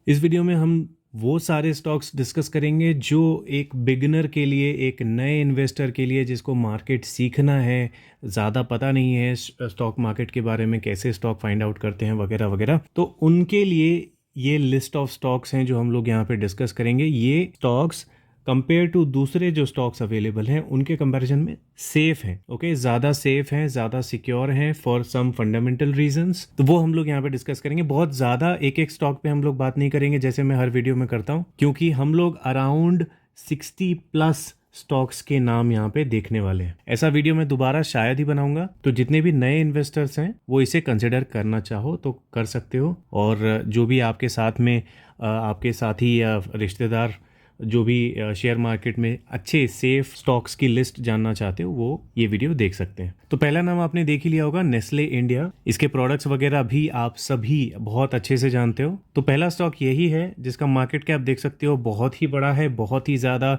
इस वीडियो में हम वो सारे स्टॉक्स डिस्कस करेंगे जो एक बिगिनर के लिए, एक नए इन्वेस्टर के लिए जिसको मार्केट सीखना है, ज़्यादा पता नहीं है स्टॉक मार्केट के बारे में, कैसे स्टॉक फाइंड आउट करते हैं वगैरह वगैरह, तो उनके लिए ये लिस्ट ऑफ स्टॉक्स हैं जो हम लोग यहाँ पे डिस्कस करेंगे। ये स्टॉक्स कंपेयर टू दूसरे जो स्टॉक्स अवेलेबल हैं उनके कंपैरिजन में सेफ हैं। ओके, ज़्यादा सेफ हैं, ज़्यादा सिक्योर हैं फॉर सम फंडामेंटल रीजंस। तो वो हम लोग यहाँ पे डिस्कस करेंगे। बहुत ज़्यादा एक एक स्टॉक पे हम लोग बात नहीं करेंगे जैसे मैं हर वीडियो में करता हूँ, क्योंकि हम लोग अराउंड 60+ स्टॉक्स के नाम यहाँ पे देखने वाले हैं। ऐसा वीडियो मैं दोबारा शायद ही बनाऊंगा, तो जितने भी नए इन्वेस्टर्स हैं वो इसे कंसिडर करना चाहो तो कर सकते हो। और जो भी आपके साथ में आपके साथी या रिश्तेदार जो भी शेयर मार्केट में अच्छे सेफ स्टॉक्स की लिस्ट जानना चाहते हो वो ये वीडियो देख सकते हैं। तो पहला नाम आपने देख ही लिया होगा, नेस्ले इंडिया। इसके प्रोडक्ट्स वगैरह भी आप सभी बहुत अच्छे से जानते हो। तो पहला स्टॉक यही है जिसका मार्केट कैप देख सकते हो बहुत ही बड़ा है, बहुत ही ज़्यादा।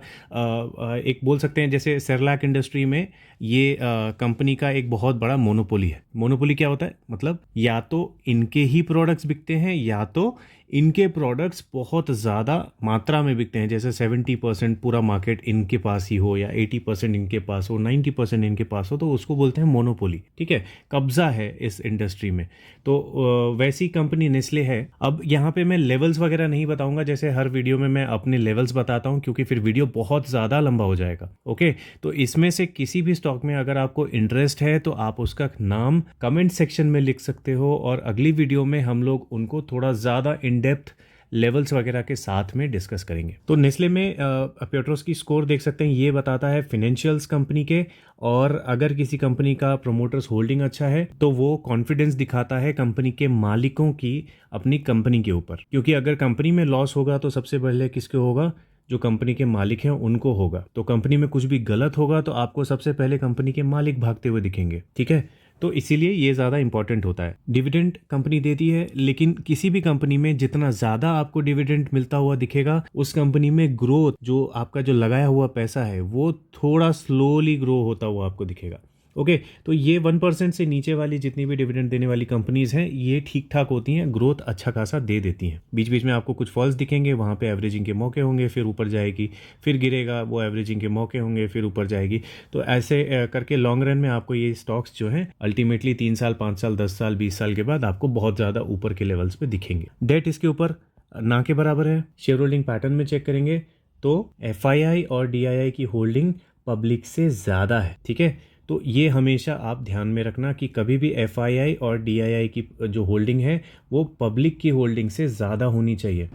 एक बोल सकते हैं जैसे सेरेलैक इंडस्ट्री में ये कंपनी का एक बहुत बड़ा मोनोपोली है। मोनोपोली क्या होता है? मतलब या तो इनके ही प्रोडक्ट्स बिकते हैं या तो इनके प्रोडक्ट्स बहुत ज़्यादा मात्रा में बिकते हैं। जैसे 70% पूरा मार्केट इनके पास ही हो, या 80% इनके पास हो, 90% इनके पास हो, तो उसको बोलते हैं मोनोपोली। ठीक है, कब्जा है इस इंडस्ट्री में। तो वैसी कंपनी नेस्ले है। अब यहाँ पे मैं लेवल्स वगैरह नहीं बताऊंगा, जैसे हर वीडियो में मैं अपने लेवल्स बताता हूँ, क्योंकि फिर वीडियो बहुत ज़्यादा लंबा हो जाएगा। ओके, तो इसमें से किसी भी स्टॉक में अगर आपको इंटरेस्ट है तो आप उसका नाम कमेंट सेक्शन में लिख सकते हो, और अगली वीडियो में हम लोग उनको थोड़ा ज़्यादा इन डेप्थ लेवल्स वगैरह के साथ में डिस्कस करेंगे। तो नेस्ले में पेट्रोस की स्कोर देख सकते हैं, ये बताता है फिनेंशियल्स कंपनी के। और अगर किसी कंपनी का प्रमोटर्स होल्डिंग अच्छा है तो वो कॉन्फिडेंस दिखाता है कंपनी के मालिकों की अपनी कंपनी के ऊपर, क्योंकि अगर कंपनी में लॉस होगा तो सबसे पहले किसको होगा? जो कंपनी के मालिक हैं उनको होगा। तो कंपनी में कुछ भी गलत होगा तो आपको सबसे पहले कंपनी के मालिक भागते हुए दिखेंगे। ठीक है, तो इसीलिए ये ज़्यादा इंपॉर्टेंट होता है। डिविडेंड कंपनी देती है, लेकिन किसी भी कंपनी में जितना ज़्यादा आपको डिविडेंड मिलता हुआ दिखेगा, उस कंपनी में ग्रोथ, जो आपका जो लगाया हुआ पैसा है वो थोड़ा स्लोली ग्रो होता हुआ आपको दिखेगा। ओके, तो ये 1% से नीचे वाली जितनी भी डिविडेंड देने वाली कंपनीज हैं ये ठीक ठाक होती हैं, ग्रोथ अच्छा खासा दे देती हैं। बीच बीच में आपको कुछ फॉल्स दिखेंगे, वहाँ पे एवरेजिंग के मौके होंगे, फिर ऊपर जाएगी, फिर गिरेगा, वो एवरेजिंग के मौके होंगे, फिर ऊपर जाएगी। तो ऐसे करके लॉन्ग रन में आपको ये स्टॉक्स जो हैं अल्टीमेटली 3 साल, 5 साल, 10 साल, 20 साल के बाद आपको बहुत ज़्यादा ऊपर के लेवल्स पे दिखेंगे। डेट इसके ऊपर ना के बराबर है। शेयर होल्डिंग पैटर्न में चेक करेंगे तो FII और DII की होल्डिंग पब्लिक से ज़्यादा है। ठीक है, तो ये हमेशा आप ध्यान में रखना कि कभी भी FII और DII की जो होल्डिंग है वो पब्लिक की होल्डिंग से ज़्यादा होनी चाहिए।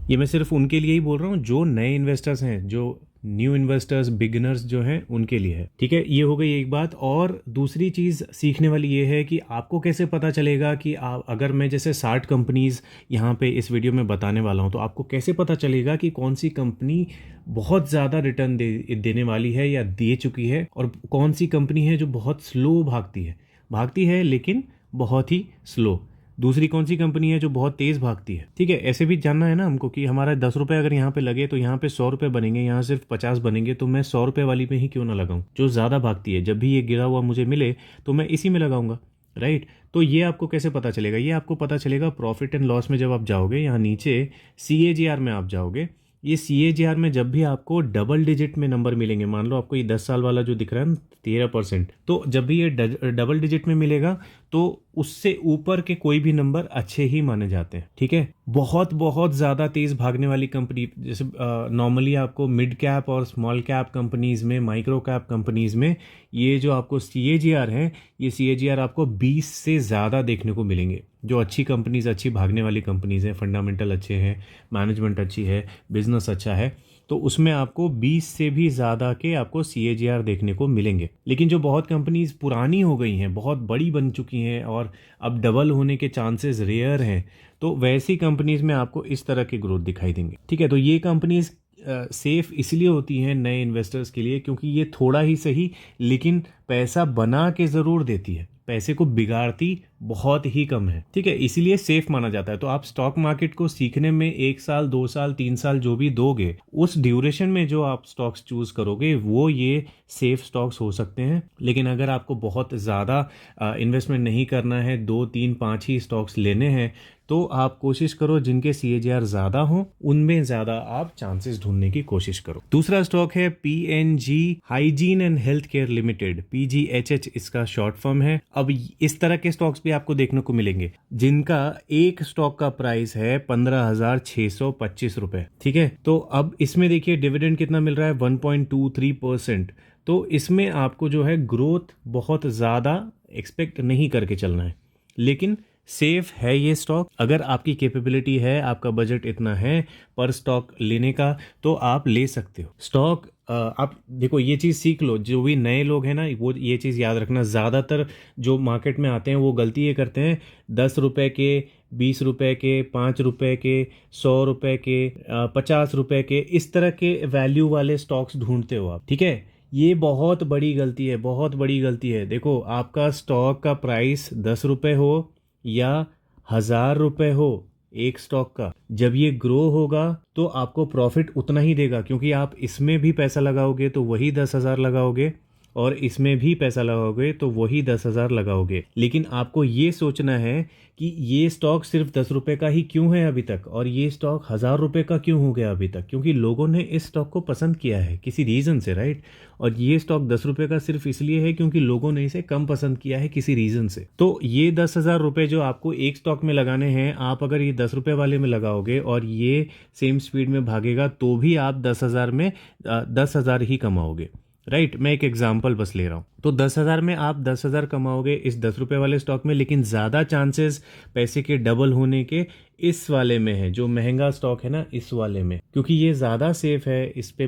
ये मैं सिर्फ उनके लिए ही बोल रहा हूँ जो नए इन्वेस्टर्स हैं, जो न्यू इन्वेस्टर्स, बिगिनर्स जो हैं उनके लिए है। ठीक है, ये हो गई एक बात। और दूसरी चीज़ सीखने वाली ये है कि आपको कैसे पता चलेगा कि आप, अगर मैं जैसे 60 कंपनीज यहाँ पे इस वीडियो में बताने वाला हूँ, तो आपको कैसे पता चलेगा कि कौन सी कंपनी बहुत ज़्यादा रिटर्न देने वाली है या दे चुकी है, और कौन सी कंपनी है जो बहुत स्लो भागती है लेकिन बहुत ही स्लो। दूसरी कौन सी कंपनी है जो बहुत तेज भागती है। ठीक है, ऐसे भी जानना है ना हमको कि हमारा 10 रुपये अगर यहाँ पे लगे तो यहाँ पे 100 रुपये बनेंगे, यहाँ सिर्फ 50 बनेंगे, तो मैं 100 रुपये वाली में ही क्यों ना लगाऊं जो ज़्यादा भागती है। जब भी ये गिरा हुआ मुझे मिले तो मैं इसी में लगाऊंगा, राइट। तो ये आपको कैसे पता चलेगा? ये आपको पता चलेगा प्रॉफिट एंड लॉस में। जब आप जाओगे यहाँ नीचे CAGR में आप जाओगे, ये CAGR में जब भी आपको डबल डिजिट में नंबर मिलेंगे, मान लो आपको ये 10 साल वाला जो दिख रहा है ना 13%, तो जब भी ये डबल डिजिट में मिलेगा तो उससे ऊपर के कोई भी नंबर अच्छे ही माने जाते हैं। ठीक है, बहुत बहुत ज़्यादा तेज़ भागने वाली कंपनी, जैसे नॉर्मली आपको मिड कैप और स्मॉल कैप कंपनीज में, माइक्रो कैप कंपनीज में ये जो आपको CAGR है, ये CAGR आपको 20 से ज़्यादा देखने को मिलेंगे। जो अच्छी कंपनीज, अच्छी भागने वाली कंपनीज हैं, फंडामेंटल अच्छे हैं, मैनेजमेंट अच्छी है, बिजनेस अच्छा है, तो उसमें आपको 20 से भी ज़्यादा के आपको CAGR देखने को मिलेंगे। लेकिन जो बहुत कंपनीज पुरानी हो गई हैं, बहुत बड़ी बन चुकी हैं और अब डबल होने के चांसेस रेयर हैं, तो वैसी कंपनीज में आपको इस तरह के ग्रोथ दिखाई देंगे। ठीक है, तो ये कंपनीज सेफ इसलिए होती हैं नए इन्वेस्टर्स के लिए क्योंकि ये थोड़ा ही सही लेकिन पैसा बना के ज़रूर देती है, पैसे को बिगाड़ती बहुत ही कम है, ठीक है, इसीलिए सेफ माना जाता है। तो आप स्टॉक मार्केट को सीखने में 1 साल 2 साल 3 साल जो भी दोगे, उस ड्यूरेशन में जो आप स्टॉक्स चूज करोगे वो ये सेफ स्टॉक्स हो सकते हैं। लेकिन अगर आपको बहुत ज़्यादा इन्वेस्टमेंट नहीं करना है, 2 3 5 ही स्टॉक्स लेने हैं, तो आप कोशिश करो जिनके CAGR ज़्यादा हो, उनमें ज़्यादा आप चांसेस ढूंढने की कोशिश करो। दूसरा स्टॉक है PNG hygiene and health care limited, PGHH इसका शॉर्ट फॉर्म है। अब इस तरह के स्टॉक्स भी आपको देखने को मिलेंगे जिनका एक स्टॉक का प्राइस है 15,625 रुपए, ठीक है। तो अब इसमें देखिए डिविडेंड कितना मिल रहा है, 1.23%। तो इसमें आपको जो है ग्रोथ बहुत ज़्यादा एक्सपेक्ट नहीं करके चलना है, लेकिन सेफ है ये स्टॉक। अगर आपकी कैपेबिलिटी है, आपका बजट इतना है पर स्टॉक लेने का, तो आप ले सकते हो स्टॉक। आप देखो ये चीज़ सीख लो, जो भी नए लोग हैं ना, वो ये चीज़ याद रखना, ज़्यादातर जो मार्केट में आते हैं वो गलती ये करते हैं, 10 रुपए के, 20 रुपए के, 5 रुपए के, 100 रुपए के, 50 रुपए के, इस तरह के वैल्यू वाले स्टॉक्स ढूंढते हो आप, ठीक है। ये बहुत बड़ी गलती है, बहुत बड़ी गलती है। देखो आपका स्टॉक का प्राइस 10 रुपए हो या 1,000 रुपए हो एक स्टॉक का, जब ये ग्रो होगा तो आपको प्रॉफिट उतना ही देगा, क्योंकि आप इसमें भी पैसा लगाओगे तो वही 10,000 लगाओगे, और इसमें भी पैसा लगाओगे तो वही 10,000 लगाओगे। लेकिन आपको ये सोचना है कि ये स्टॉक सिर्फ 10 रुपए का ही क्यों है अभी तक, और ये स्टॉक 1,000 रुपए का क्यों हो गया अभी तक, क्योंकि लोगों ने इस स्टॉक को पसंद किया है किसी रीज़न से, राइट। और ये स्टॉक 10 रुपए का सिर्फ इसलिए है क्योंकि लोगों ने इसे कम पसंद किया है किसी रीज़न से। तो ये 10,000 रुपए जो आपको एक स्टॉक में लगाने हैं, आप अगर ये 10 रुपए वाले में लगाओगे और ये सेम स्पीड में भागेगा तो भी आप 10,000 में 10,000 ही कमाओगे, राइट। मैं एक एग्जांपल बस ले रहा हूँ। तो 10,000 में आप 10,000 कमाओगे इस 10 रुपए वाले स्टॉक में, लेकिन ज़्यादा चांसेस पैसे के डबल होने के इस वाले में है, जो महंगा स्टॉक है ना, इस वाले में, क्योंकि ये ज़्यादा सेफ है, इस पे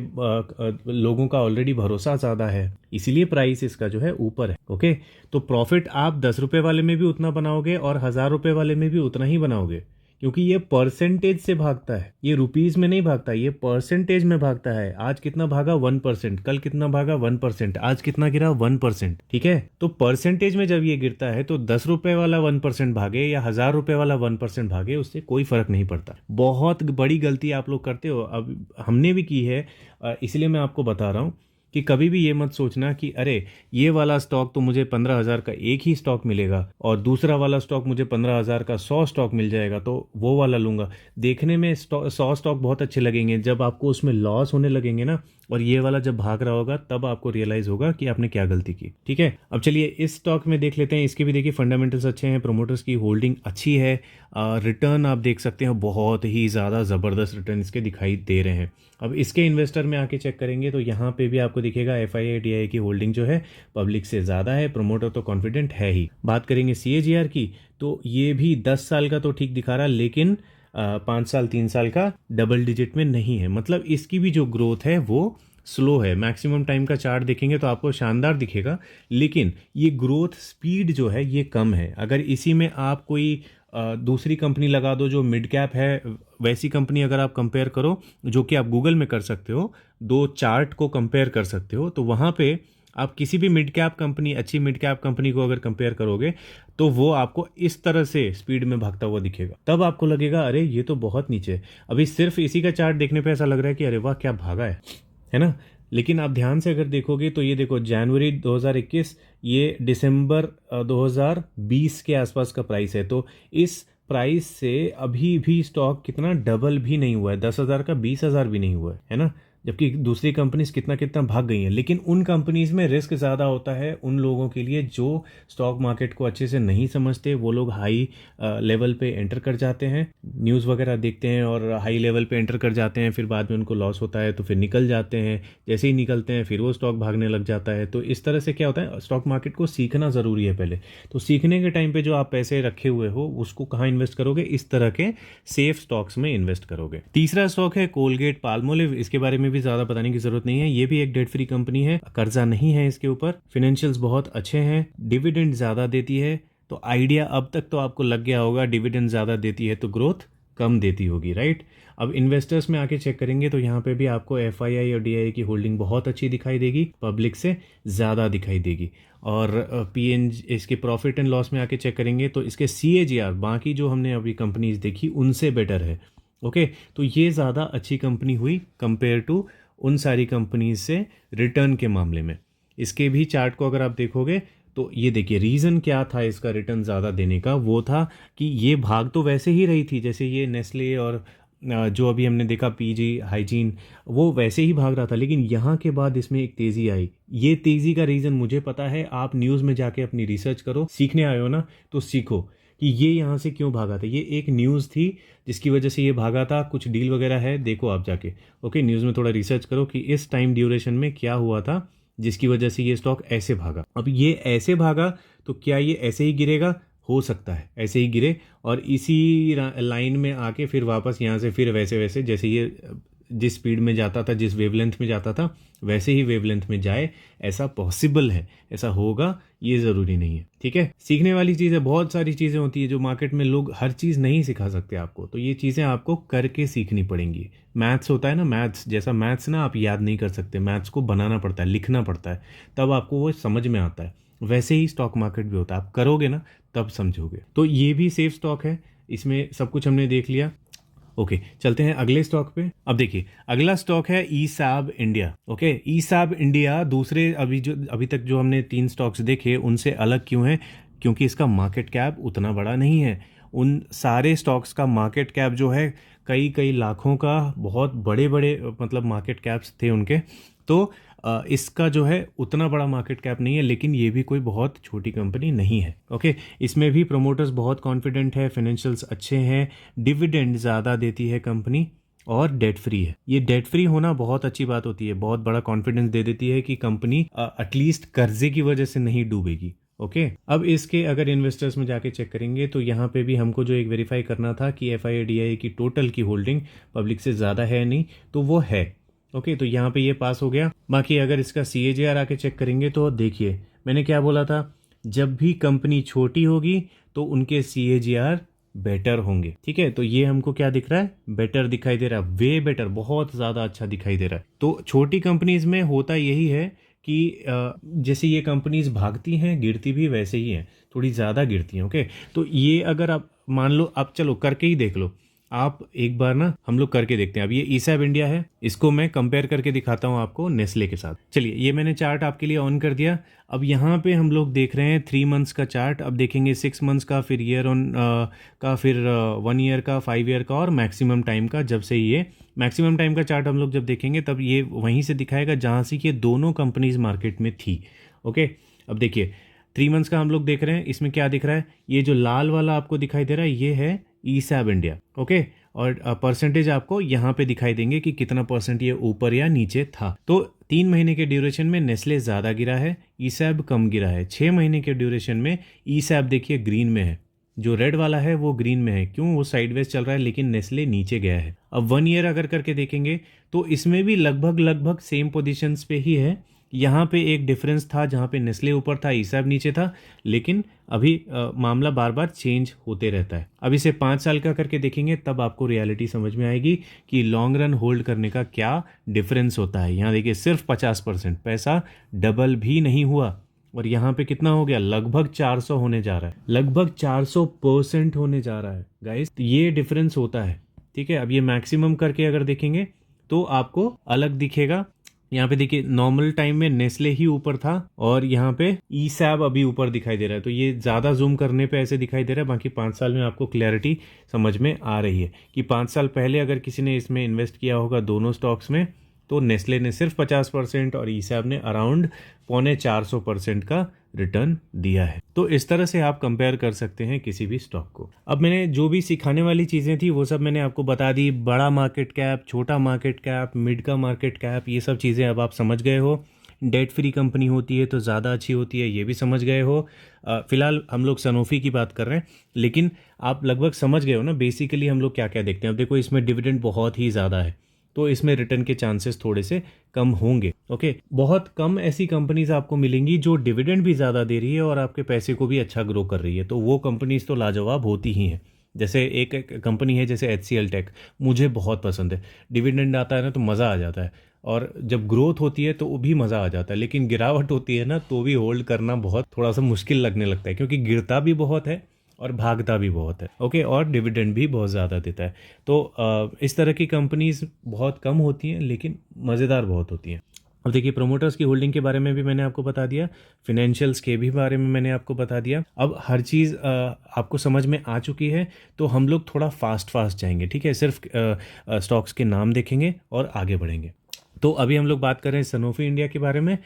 लोगों का ऑलरेडी भरोसा ज़्यादा है, इसीलिए प्राइस इसका जो है ऊपर है, ओके। तो प्रॉफिट आप 10 रुपए वाले में भी उतना बनाओगे और 1,000 रुपए वाले में भी उतना ही बनाओगे, क्योंकि ये परसेंटेज से भागता है, ये रुपीज में नहीं भागता, ये परसेंटेज में भागता है। आज कितना भागा 1%, कल कितना भागा 1%, आज कितना गिरा 1%, ठीक है। तो परसेंटेज में जब ये गिरता है तो 10 रुपए वाला 1% भागे या 1,000 रुपए वाला 1% भागे, उससे कोई फर्क नहीं पड़ता। बहुत बड़ी गलती आप लोग करते हो, अब हमने भी की है, इसलिए मैं आपको बता रहा हूँ कि कभी भी ये मत सोचना कि अरे ये वाला स्टॉक तो मुझे 15,000 का एक ही स्टॉक मिलेगा और दूसरा वाला स्टॉक मुझे 15,000 का 100 स्टॉक मिल जाएगा तो वो वाला लूंगा। देखने में 100 स्टॉक बहुत अच्छे लगेंगे, जब आपको उसमें लॉस होने लगेंगे ना, और ये वाला जब भाग रहा होगा, तब आपको रियलाइज होगा कि आपने क्या गलती की, ठीक है। अब चलिए इस स्टॉक में देख लेते हैं। इसके भी देखिए फंडामेंटल्स अच्छे हैं, प्रोमोटर्स की होल्डिंग अच्छी है, रिटर्न आप देख सकते हैं बहुत ही ज़्यादा ज़बरदस्त रिटर्न इसके दिखाई दे रहे हैं। अब इसके इन्वेस्टर में आके चेक करेंगे तो यहाँ पे भी आपको दिखेगा FII-DII की होल्डिंग जो है पब्लिक से ज़्यादा है, प्रोमोटर तो कॉन्फिडेंट है ही। बात करेंगे CAGR की, तो ये भी 10 साल का तो ठीक दिखा रहा, लेकिन 5 साल 3 साल का डबल डिजिट में नहीं है, मतलब इसकी भी जो ग्रोथ है वो स्लो है। मैक्सिमम टाइम का चार्ट देखेंगे तो आपको शानदार दिखेगा, लेकिन ये ग्रोथ स्पीड जो है ये कम है। अगर इसी में आप कोई दूसरी कंपनी लगा दो जो मिड कैप है, वैसी कंपनी अगर आप कंपेयर करो, जो कि आप गूगल में कर सकते हो, 2 चार्ट को कंपेयर कर सकते हो, तो वहाँ पे आप किसी भी मिड कैप कंपनी, अच्छी मिड कैप कंपनी को अगर कंपेयर करोगे तो वो आपको इस तरह से स्पीड में भागता हुआ दिखेगा, तब आपको लगेगा अरे ये तो बहुत नीचे है। अभी सिर्फ इसी का चार्ट देखने पे ऐसा लग रहा है कि अरे वाह क्या भागा है ना। लेकिन आप ध्यान से अगर देखोगे तो ये देखो जनवरी 2021, ये दिसंबर 2020 के आसपास का प्राइस है, तो इस प्राइस से अभी भी स्टॉक कितना डबल भी नहीं हुआ है, 10,000 का 20,000 भी नहीं हुआ है ना। जबकि दूसरी कंपनीज कितना कितना भाग गई हैं। लेकिन उन कंपनीज में रिस्क ज़्यादा होता है उन लोगों के लिए जो स्टॉक मार्केट को अच्छे से नहीं समझते, वो लोग हाई लेवल पे एंटर कर जाते हैं, न्यूज़ वगैरह देखते हैं और हाई लेवल पे एंटर कर जाते हैं, फिर बाद में उनको लॉस होता है तो फिर निकल जाते हैं, जैसे ही निकलते हैं फिर वो स्टॉक भागने लग जाता है। तो इस तरह से क्या होता है, स्टॉक मार्केट को सीखना ज़रूरी है पहले। तो सीखने के टाइम पे जो आप पैसे रखे हुए हो उसको कहाँ इन्वेस्ट करोगे, इस तरह के सेफ स्टॉक्स में इन्वेस्ट करोगे। तीसरा स्टॉक है कोलगेट पाल्मोलिव। इसके बारे में भी ज़्यादा बताने की जरूरत नहीं है, ये भी एक डेट फ्री कंपनी है, कर्जा नहीं है इसके ऊपर, फाइनेंशियल्स बहुत अच्छे हैं, डिविडेंड ज़्यादा देती है। तो आइडिया अब तक तो आपको लग गया होगा, डिविडेंड ज़्यादा देती है तो ग्रोथ कम देती होगी, राइट। अब इन्वेस्टर्स में आके चेक करेंगे तो यहाँ पे भी आपको FII और DII की होल्डिंग बहुत अच्छी दिखाई देगी, पब्लिक से ज़्यादा दिखाई देगी। और PNG इसके प्रॉफिट एंड लॉस में आके चेक करेंगे तो इसके CAGR बाकी जो हमने अभी कंपनीज देखी उनसे बेटर है। ओके, तो ये ज़्यादा अच्छी कंपनी हुई कंपेयर टू उन सारी कंपनीज से रिटर्न के मामले में। इसके भी चार्ट को अगर आप देखोगे तो ये देखिए रीज़न क्या था इसका रिटर्न ज़्यादा देने का, वो था कि ये भाग तो वैसे ही रही थी जैसे ये नेस्ले और जो अभी हमने देखा PG हाइजीन, वो वैसे ही भाग रहा था, लेकिन यहाँ के बाद इसमें एक तेज़ी आई। ये तेज़ी का रीज़न मुझे पता है, आप न्यूज़ में जाके अपनी रिसर्च करो, सीखने आए हो ना तो सीखो कि ये यहाँ से क्यों भागा था। ये एक न्यूज़ थी जिसकी वजह से ये भागा था, कुछ डील वगैरह है, देखो आप जाके। ओके, न्यूज़ में थोड़ा रिसर्च करो कि इस टाइम ड्यूरेशन में क्या हुआ था जिसकी वजह से ये स्टॉक ऐसे भागा। अब ये ऐसे भागा तो क्या ये ऐसे ही गिरेगा? हो सकता है ऐसे ही गिरे और इसी लाइन में आके फिर वापस यहाँ से फिर वैसे वैसे जैसे ये जिस स्पीड में जाता था, जिस वेवलेंथ में जाता था, वैसे ही वेवलेंथ में जाए। ऐसा पॉसिबल है, ऐसा होगा ये ज़रूरी नहीं है, ठीक है। सीखने वाली चीज़ें, बहुत सारी चीज़ें होती है जो मार्केट में लोग हर चीज़ नहीं सिखा सकते आपको, तो ये चीज़ें आपको करके सीखनी पड़ेंगी। मैथ्स होता है ना, मैथ्स जैसा मैथ्स ना आप याद नहीं कर सकते, मैथ्स को बनाना पड़ता है, लिखना पड़ता है, तब आपको वो समझ में आता है। वैसे ही स्टॉक मार्केट भी होता है, आप करोगे ना तब समझोगे। तो ये भी सेफ स्टॉक है, इसमें सब कुछ हमने देख लिया। ओके, चलते हैं अगले स्टॉक पे। अब देखिए अगला स्टॉक है ESAB India. Okay, ESAB India दूसरे अभी तक जो हमने 3 स्टॉक्स देखे उनसे अलग क्यों है? क्योंकि इसका मार्केट कैप उतना बड़ा नहीं है। उन सारे स्टॉक्स का मार्केट कैप जो है कई कई लाखों का, बहुत बड़े बड़े मतलब मार्केट कैप्स थे उनके। तो इसका जो है उतना बड़ा मार्केट कैप नहीं है, लेकिन ये भी कोई बहुत छोटी कंपनी नहीं है। ओके, इसमें भी प्रमोटर्स बहुत कॉन्फिडेंट है, फाइनेंशियल्स अच्छे हैं, डिविडेंड ज़्यादा देती है कंपनी और डेट फ्री है। ये डेट फ्री होना बहुत अच्छी बात होती है, बहुत बड़ा कॉन्फिडेंस दे देती है कि कंपनी एटलीस्ट कर्जे की वजह से नहीं डूबेगी। ओके, अब इसके अगर इन्वेस्टर्स में जाके चेक करेंगे तो यहाँ पे भी हमको जो एक वेरीफाई करना था कि FII DII की टोटल की होल्डिंग पब्लिक से ज़्यादा है नहीं, तो वो है। ओके, तो यहाँ पे ये पास हो गया। बाकी अगर इसका CAGR आके चेक करेंगे तो देखिए मैंने क्या बोला था, जब भी कंपनी छोटी होगी तो उनके CAGR बेटर होंगे, ठीक है। तो ये हमको क्या दिख रहा है? बेटर दिखाई दे रहा है, वे बेटर, बहुत ज़्यादा अच्छा दिखाई दे रहा है। तो छोटी कंपनीज में होता यही है कि जैसे ये कंपनीज भागती हैं गिरती भी वैसे ही हैं, थोड़ी ज़्यादा गिरती हैं। ओके, तो ये अगर आप मान लो, आप चलो करके ही देख लो, आप एक बार ना हम लोग करके देखते हैं। अब ये ESAB इंडिया है, इसको मैं कंपेयर करके दिखाता हूँ आपको नेस्ले के साथ। चलिए, ये मैंने चार्ट आपके लिए ऑन कर दिया। अब यहाँ पे हम लोग देख रहे हैं 3 मंथ्स का चार्ट, अब देखेंगे 6 मंथ्स का, फिर ईयर ऑन का, फिर 1 ईयर का, 5 ईयर का और मैक्सिमम टाइम का। जब से ये मैक्सिमम टाइम का चार्ट हम लोग जब देखेंगे तब ये वहीं से दिखाएगा जहाँ से ये दोनों कंपनीज मार्केट में थी। ओके, अब देखिए 3 मंथ्स का हम लोग देख रहे हैं, इसमें क्या दिख रहा है? ये जो लाल वाला आपको दिखाई दे रहा है ये है ESAB इंडिया। ओके, और परसेंटेज आपको यहाँ पे दिखाई देंगे कि कितना परसेंट ये ऊपर या नीचे था। तो 3 महीने के ड्यूरेशन में नेस्ले ज़्यादा गिरा है, ESAB कम गिरा है। 6 महीने के ड्यूरेशन में ESAB देखिए ग्रीन में है, जो रेड वाला है वो ग्रीन में है। क्यों? वो साइडवेज चल रहा है, लेकिन नेस्ले नीचे गया है। अब 1 ईयर अगर करके देखेंगे तो इसमें भी लगभग सेम पोजीशंस पे ही है। यहाँ पे एक डिफरेंस था जहाँ पे नेस्ले ऊपर था, ESAB नीचे था, लेकिन अभी मामला बार बार चेंज होते रहता है। अब इसे 5 साल का करके देखेंगे तब आपको रियलिटी समझ में आएगी कि लॉन्ग रन होल्ड करने का क्या डिफरेंस होता है। यहाँ देखिए सिर्फ 50%, पैसा डबल भी नहीं हुआ, और यहाँ पे कितना हो गया? लगभग 400 होने जा रहा है, लगभग 400% होने जा रहा है गाइस। ये डिफरेंस होता है, ठीक है। अब ये मैक्सिमम करके अगर देखेंगे तो आपको अलग दिखेगा। यहाँ पे देखिए नॉर्मल टाइम में नेस्ले ही ऊपर था और यहाँ पे ESAB अभी ऊपर दिखाई दे रहा है। तो ये ज़्यादा जूम करने पे ऐसे दिखाई दे रहा है, बाकी 5 साल में आपको क्लैरिटी समझ में आ रही है कि 5 साल पहले अगर किसी ने इसमें इन्वेस्ट किया होगा दोनों स्टॉक्स में, तो नेस्ले ने सिर्फ 50% और ESAB ने अराउंड 450% का रिटर्न दिया है। तो इस तरह से आप कंपेयर कर सकते हैं किसी भी स्टॉक को। अब मैंने जो भी सिखाने वाली चीज़ें थी वो सब मैंने आपको बता दी। बड़ा मार्केट कैप, छोटा मार्केट कैप, मिड का मार्केट कैप, ये सब चीज़ें अब आप समझ गए हो। डेट फ्री कंपनी होती है तो ज़्यादा अच्छी होती है, ये भी समझ गए हो। फिलहाल हम लोग सनोफी की बात कर रहे हैं, लेकिन आप लगभग समझ गए हो ना बेसिकली हम लोग क्या क्या देखते हैं। अब देखो इसमें डिविडेंड बहुत ही ज़्यादा है, तो इसमें रिटर्न के चांसेस थोड़े से कम होंगे। ओके, बहुत कम ऐसी कंपनीज आपको मिलेंगी जो डिविडेंड भी ज़्यादा दे रही है और आपके पैसे को भी अच्छा ग्रो कर रही है, तो वो कंपनीज तो लाजवाब होती ही हैं। जैसे एक कंपनी है जैसे HCL टेक, मुझे बहुत पसंद है। डिविडेंड आता है ना तो मज़ा आ जाता है, और जब ग्रोथ होती है तो वो भी मज़ा आ जाता है, लेकिन गिरावट होती है ना तो भी होल्ड करना बहुत थोड़ा सा मुश्किल लगने लगता है, क्योंकि गिरता भी बहुत है और भागता भी बहुत है। ओके, और डिविडेंड भी बहुत ज़्यादा देता है। तो इस तरह की कंपनीज बहुत कम होती हैं लेकिन मज़ेदार बहुत होती हैं। अब देखिए, प्रोमोटर्स की होल्डिंग के बारे में भी मैंने आपको बता दिया, फिनेंशियल्स के भी बारे में मैंने आपको बता दिया। अब हर चीज़ आपको समझ में आ चुकी है, तो हम लोग थोड़ा फास्ट फास्ट जाएंगे, ठीक है? सिर्फ स्टॉक्स के नाम देखेंगे और आगे बढ़ेंगे। तो अभी हम लोग बात कर रहे हैं सनोफी इंडिया के बारे में।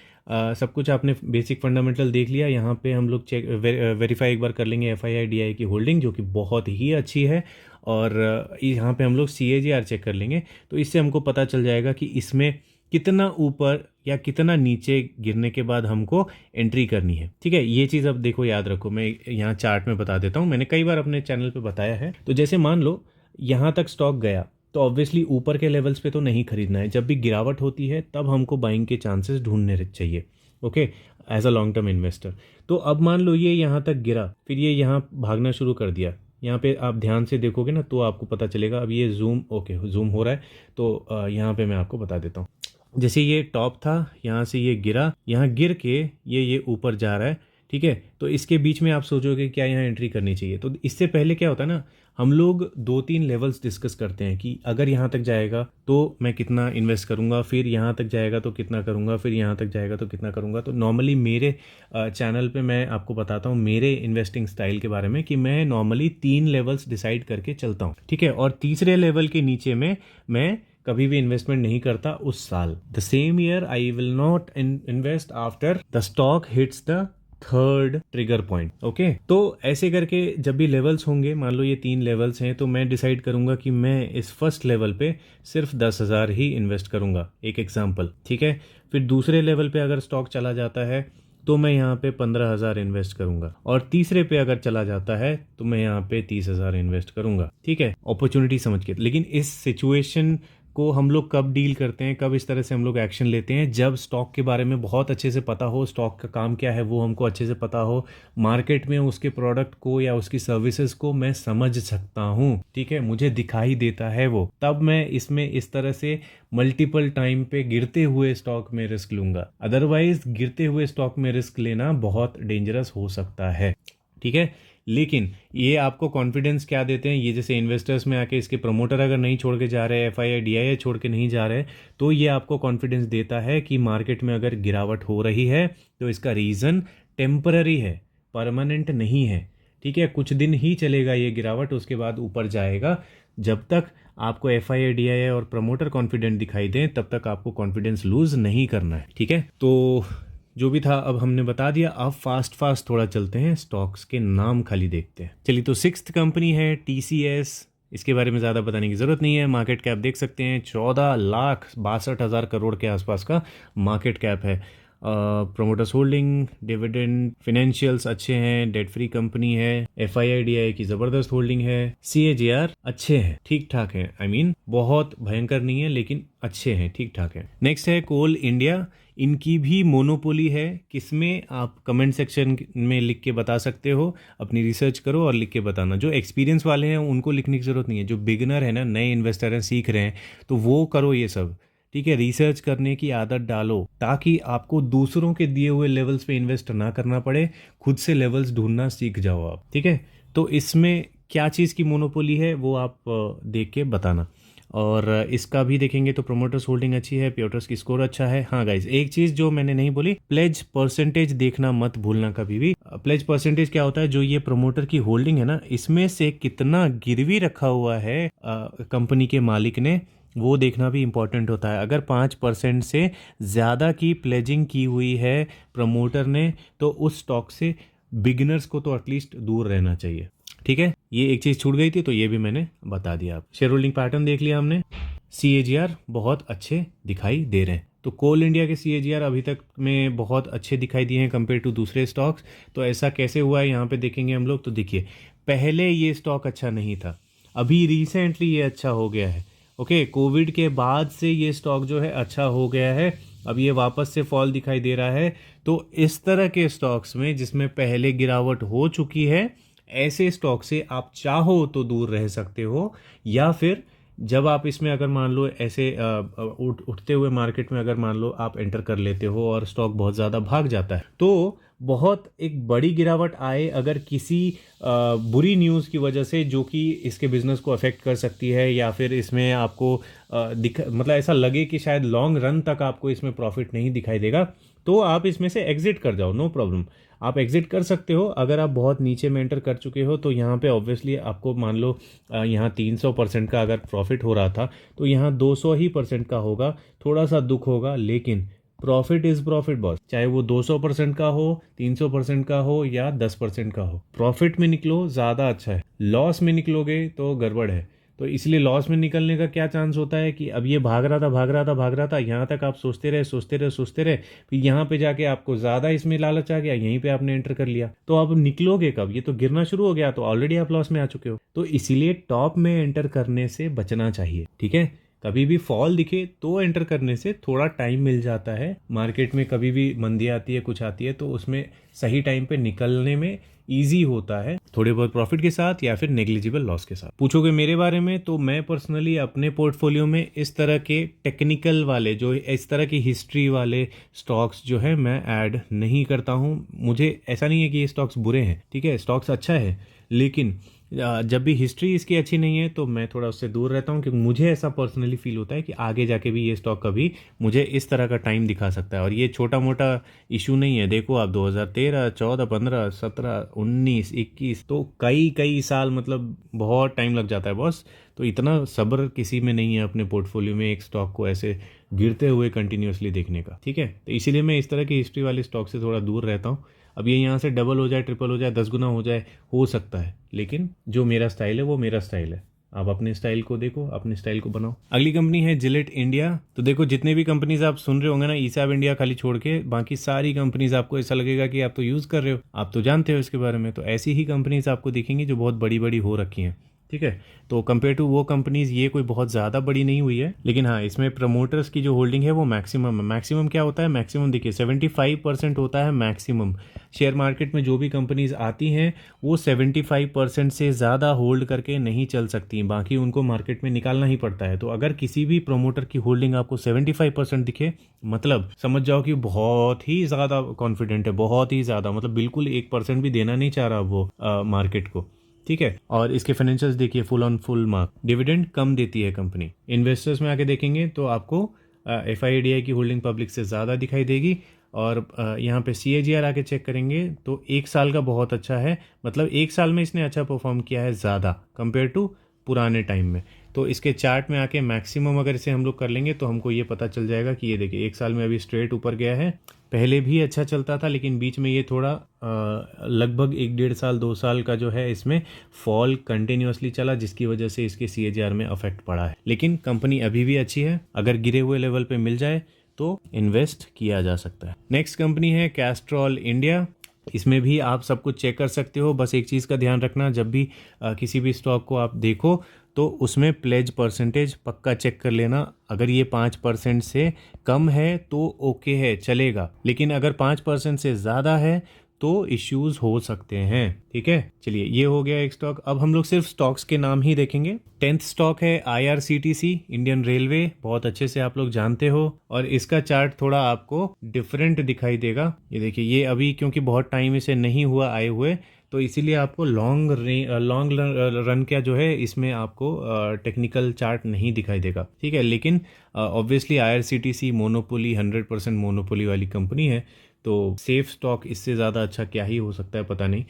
सब कुछ आपने बेसिक फंडामेंटल देख लिया। यहाँ पे हम लोग चेक वेरीफाई एक बार कर लेंगे FII-DI की होल्डिंग, जो कि बहुत ही अच्छी है, और यहाँ पे हम लोग CAGR चेक कर लेंगे। तो इससे हमको पता चल जाएगा कि इसमें कितना ऊपर या कितना नीचे गिरने के बाद हमको एंट्री करनी है, ठीक है? ये चीज़ अब देखो, याद रखो, मैं यहाँ चार्ट में बता देता हूँ, मैंने कई बार अपने चैनल पे बताया है। तो जैसे मान लो यहाँ तक स्टॉक गया, तो ऑब्वियसली ऊपर के लेवल्स पे तो नहीं खरीदना है। जब भी गिरावट होती है तब हमको बाइंग के चांसेस ढूंढने चाहिए, okay, as a long term investor. तो अब मान लो ये यहाँ तक गिरा, फिर ये यहाँ भागना शुरू कर दिया। यहाँ पे आप ध्यान से देखोगे ना तो आपको पता चलेगा। अब ये जूम हो रहा है, तो यहाँ पे मैं आपको बता देता हूँ। जैसे ये टॉप था, यहाँ से ये गिरा, यहाँ गिर के ये ऊपर जा रहा है, ठीक है? तो इसके बीच में आप सोचोगे क्या यहाँ एंट्री करनी चाहिए। तो इससे पहले क्या होता है ना, हम लोग 2-3 लेवल्स डिस्कस करते हैं कि अगर यहाँ तक जाएगा तो मैं कितना इन्वेस्ट करूँगा, फिर यहाँ तक जाएगा तो कितना करूँगा, फिर यहाँ तक जाएगा तो कितना करूँगा। तो नॉर्मली मेरे चैनल पे मैं आपको बताता हूँ मेरे इन्वेस्टिंग स्टाइल के बारे में, कि मैं नॉर्मली 3 लेवल्स डिसाइड करके चलता हूँ, ठीक है? और तीसरे लेवल के नीचे में मैं कभी भी इन्वेस्टमेंट नहीं करता उस साल। The same year I will not invest after the stock hits the third trigger point, okay? तो ऐसे करके जब भी लेवल्स होंगे, मान लो ये 3 लेवल्स हैं, तो मैं डिसाइड करूंगा कि मैं इस फर्स्ट लेवल पे सिर्फ 10,000 ही इन्वेस्ट करूंगा, एक एग्जांपल, ठीक है? फिर दूसरे लेवल पे अगर स्टॉक चला जाता है तो मैं यहाँ पे 15,000 इन्वेस्ट करूंगा, और तीसरे पे अगर चला जाता है तो मैं यहाँ पे 30,000 इन्वेस्ट करूंगा, ठीक है? अपॉर्चुनिटी समझ के। लेकिन इस सिचुएशन को हम लोग कब डील करते हैं, कब इस तरह से हम लोग एक्शन लेते हैं, जब स्टॉक के बारे में बहुत अच्छे से पता हो, स्टॉक का काम क्या है वो हमको अच्छे से पता हो, मार्केट में उसके प्रोडक्ट को या उसकी सर्विसेज को मैं समझ सकता हूँ, ठीक है? मुझे दिखाई देता है वो, तब मैं इसमें इस तरह से मल्टीपल टाइम पे गिरते हुए स्टॉक में रिस्क लूंगा। अदरवाइज गिरते हुए स्टॉक में रिस्क लेना बहुत डेंजरस हो सकता है, ठीक है? लेकिन ये आपको कॉन्फिडेंस क्या देते हैं, ये जैसे इन्वेस्टर्स में आके इसके प्रमोटर अगर नहीं छोड़ के जा रहे हैं, FII-DI छोड़ के नहीं जा रहे, तो ये आपको कॉन्फिडेंस देता है कि मार्केट में अगर गिरावट हो रही है तो इसका रीज़न टेम्पररी है, परमानेंट नहीं है, ठीक है? कुछ दिन ही चलेगा ये गिरावट, उसके बाद ऊपर जाएगा। जब तक आपको FII-DI और प्रमोटर कॉन्फिडेंट दिखाई दें तब तक आपको कॉन्फिडेंस लूज नहीं करना है, ठीक है? तो जो भी था अब हमने बता दिया। अब फास्ट थोड़ा चलते हैं, स्टॉक्स के नाम खाली देखते हैं। चलिए, तो 6th कंपनी है TCS। इसके बारे में ज़्यादा बताने की ज़रूरत नहीं है। मार्केट कैप देख सकते हैं, 14,62,000 करोड़ के आसपास का मार्केट कैप है। प्रोमोटर्स होल्डिंग, डिविडेंड, फिनेंशियल्स अच्छे हैं, डेट फ्री कंपनी है, FII-DI की ज़बरदस्त होल्डिंग है, CAGR अच्छे हैं, ठीक ठाक हैं, आई मीन बहुत भयंकर नहीं है लेकिन अच्छे हैं, ठीक ठाक है। नेक्स्ट है कोल इंडिया। इनकी भी मोनोपोली है, किसमें आप कमेंट सेक्शन में लिख के बता सकते हो। अपनी रिसर्च करो और लिख के बताना। जो एक्सपीरियंस वाले हैं उनको लिखने की ज़रूरत नहीं है, जो बिगिनर है ना, नए इन्वेस्टर हैं, सीख रहे हैं, तो वो करो ये सब, ठीक है? रिसर्च करने की आदत डालो ताकि आपको दूसरों के दिए हुए लेवल्स पे इन्वेस्ट ना करना पड़े, खुद से लेवल्स ढूंढना सीख जाओ आप, ठीक है? तो इसमें क्या चीज़ की मोनोपोली है वो आप देख के बताना। और इसका भी देखेंगे तो प्रोमोटर्स होल्डिंग अच्छी है, प्योटर्स की स्कोर अच्छा है। हाँ गाइज, एक चीज़ जो मैंने नहीं बोली, प्लेज परसेंटेज देखना मत भूलना कभी भी। प्लेज परसेंटेज क्या होता है, जो ये प्रोमोटर की होल्डिंग है ना, इसमें से कितना गिरवी रखा हुआ है कंपनी के मालिक ने, वो देखना भी इम्पॉर्टेंट होता है। अगर 5% से ज़्यादा की प्लेजिंग की हुई है प्रमोटर ने, तो उस स्टॉक से बिगिनर्स को तो एटलीस्ट दूर रहना चाहिए, ठीक है? ये एक चीज़ छूट गई थी तो ये भी मैंने बता दिया। आप शेयर होल्डिंग पैटर्न देख लिया हमने। CAGR बहुत अच्छे दिखाई दे रहे हैं। तो कोल इंडिया के CAGR अभी तक में बहुत अच्छे दिखाई दिए हैं कंपेयर टू दूसरे स्टॉक्स। तो ऐसा कैसे हुआ है यहाँ पे देखेंगे हम लोग। तो देखिए, पहले ये स्टॉक अच्छा नहीं था, अभी रिसेंटली ये अच्छा हो गया है, ओके? कोविड के बाद से ये स्टॉक जो है अच्छा हो गया है, अब ये वापस से फॉल दिखाई दे रहा है। तो इस तरह के स्टॉक्स में जिसमें पहले गिरावट हो चुकी है, ऐसे स्टॉक से आप चाहो तो दूर रह सकते हो, या फिर जब आप इसमें अगर मान लो ऐसे उठते हुए मार्केट में अगर मान लो आप एंटर कर लेते हो और स्टॉक बहुत ज़्यादा भाग जाता है, तो बहुत एक बड़ी गिरावट आए अगर किसी बुरी न्यूज़ की वजह से जो कि इसके बिजनेस को अफेक्ट कर सकती है, या फिर इसमें आपको मतलब ऐसा लगे कि शायद लॉन्ग रन तक आपको इसमें प्रॉफिट नहीं दिखाई देगा, तो आप इसमें से एग्जिट कर जाओ, नो प्रॉब्लम। आप एग्जिट कर सकते हो। अगर आप बहुत नीचे में एंटर कर चुके हो तो यहाँ पे ऑब्वियसली आपको मान लो यहाँ 300% का अगर प्रॉफिट हो रहा था तो यहाँ 200% का होगा, थोड़ा सा दुख होगा, लेकिन प्रॉफिट इज प्रॉफिट बॉस, चाहे वो 200% का हो, 300% का हो या 10% का हो, प्रॉफिट में निकलो ज़्यादा अच्छा है। लॉस में निकलोगे तो गड़बड़ है। तो इसलिए लॉस में निकलने का क्या चांस होता है कि अब ये भाग रहा था भाग रहा था भाग रहा था, यहाँ तक आप सोचते रहे सोचते रहे सोचते रहे, फिर यहाँ पे जाके आपको ज़्यादा इसमें लालच आ गया, यहीं पे आपने एंटर कर लिया, तो अब निकलोगे कब? ये तो गिरना शुरू हो गया, तो ऑलरेडी आप लॉस में आ चुके हो। तो इसीलिए टॉप में एंटर करने से बचना चाहिए, ठीक है। कभी भी फॉल दिखे तो एंटर करने से थोड़ा टाइम मिल जाता है। मार्केट में कभी भी मंदी आती है, कुछ आती है, तो उसमें सही टाइम पे निकलने में ईजी होता है, थोड़े बहुत प्रॉफिट के साथ या फिर नेग्लिजिबल लॉस के साथ। पूछोगे मेरे बारे में तो मैं पर्सनली अपने पोर्टफोलियो में इस तरह के टेक्निकल वाले, जो इस तरह की हिस्ट्री वाले स्टॉक्स जो है मैं ऐड नहीं करता हूँ। मुझे ऐसा नहीं है कि ये स्टॉक्स बुरे हैं, ठीक है, स्टॉक्स अच्छा है, लेकिन जब भी हिस्ट्री इसकी अच्छी नहीं है तो मैं थोड़ा उससे दूर रहता हूँ, क्योंकि मुझे ऐसा पर्सनली फील होता है कि आगे जाके भी ये स्टॉक कभी मुझे इस तरह का टाइम दिखा सकता है। और ये छोटा मोटा इशू नहीं है। देखो आप 2013, 14, 15, 17, 19, 21, तो कई कई साल, मतलब बहुत टाइम लग जाता है बॉस। तो इतना सब्र किसी में नहीं है अपने पोर्टफोलियो में एक स्टॉक को ऐसे गिरते हुए कंटिन्यूसली देखने का, ठीक है। तो इसीलिए मैं इस तरह की हिस्ट्री वाले स्टॉक से थोड़ा दूर रहता हूँ। अब ये यहाँ से डबल हो जाए, ट्रिपल हो जाए, 10 गुना हो सकता है, लेकिन जो मेरा स्टाइल है वो मेरा स्टाइल है। आप अपने स्टाइल को देखो, अपने स्टाइल को बनाओ। अगली कंपनी है जिलेट इंडिया। तो देखो जितने भी कंपनीज आप सुन रहे होंगे ना, ईसाब इंडिया खाली छोड़ के, बाकी सारी कंपनीज आपको ऐसा लगेगा कि आप तो यूज़ कर रहे हो, आप तो जानते हो इसके बारे में। तो ऐसी ही कंपनीज आपको दिखेंगी जो बहुत बड़ी बड़ी हो रखी हैं, ठीक है। तो कंपेयर टू वो कंपनीज ये कोई बहुत ज़्यादा बड़ी नहीं हुई है, लेकिन हाँ इसमें प्रमोटर्स की जो होल्डिंग है वो मैक्सिमम है। मैक्सिमम क्या होता है? मैक्सिमम देखिए 75% होता है मैक्सिमम। शेयर मार्केट में जो भी कंपनीज आती हैं वो 75% से ज़्यादा होल्ड करके नहीं चल सकती, बाकी उनको मार्केट में निकालना ही पड़ता है। तो अगर किसी भी प्रमोटर की होल्डिंग आपको 75% दिखे, मतलब समझ जाओ कि बहुत ही ज़्यादा कॉन्फिडेंट है, बहुत ही ज़्यादा, मतलब बिल्कुल 1% भी देना नहीं चाह रहा वो मार्केट को, ठीक है। और इसके फाइनेंशियल्स देखिए, full on full mark. Dividend कम देती है कंपनी। इन्वेस्टर्स में आके देखेंगे तो आपको FIDI की होल्डिंग पब्लिक से ज़्यादा दिखाई देगी। और यहाँ पे CAGR आके चेक करेंगे तो 1 साल का बहुत अच्छा है, मतलब 1 साल में इसने अच्छा परफॉर्म किया है ज़्यादा कंपेयर टू पुराने टाइम में। तो इसके चार्ट में आके मैक्सिमम अगर इसे हम लोग कर लेंगे तो हमको ये पता चल जाएगा कि ये देखिए 1 साल में अभी स्ट्रेट ऊपर गया है। पहले भी अच्छा चलता था, लेकिन बीच में ये थोड़ा लगभग 1-1.5 साल 2 साल का जो है इसमें फॉल कंटिन्यूसली चला, जिसकी वजह से इसके CAGR में अफेक्ट पड़ा है। लेकिन कंपनी अभी भी अच्छी है, अगर गिरे हुए लेवल पे मिल जाए तो इन्वेस्ट किया जा सकता है। नेक्स्ट कंपनी है कैस्ट्रॉल इंडिया। इसमें भी आप सब कुछ चेक कर सकते हो। बस एक चीज़ का ध्यान रखना, जब भी किसी भी स्टॉक को आप देखो तो उसमें प्लेज परसेंटेज पक्का चेक कर लेना। अगर ये 5% से कम है तो ओके है, चलेगा, लेकिन अगर 5% से ज़्यादा है तो इश्यूज हो सकते हैं, ठीक है। चलिए ये हो गया एक स्टॉक। अब हम लोग सिर्फ स्टॉक्स के नाम ही देखेंगे। 10th स्टॉक है IRCTC, इंडियन रेलवे, बहुत अच्छे से आप लोग जानते हो। और इसका चार्ट थोड़ा आपको डिफरेंट दिखाई देगा। ये देखिए, ये अभी क्योंकि बहुत टाइम इसे नहीं हुआ आए हुए, तो इसीलिए आपको लॉन्ग रन क्या जो है इसमें आपको टेक्निकल चार्ट नहीं दिखाई देगा, ठीक है। लेकिन ऑब्वियसली IRCTC मोनोपोली, 100% मोनोपोली वाली कंपनी है, तो सेफ स्टॉक इससे ज़्यादा अच्छा क्या ही हो सकता है, पता नहीं।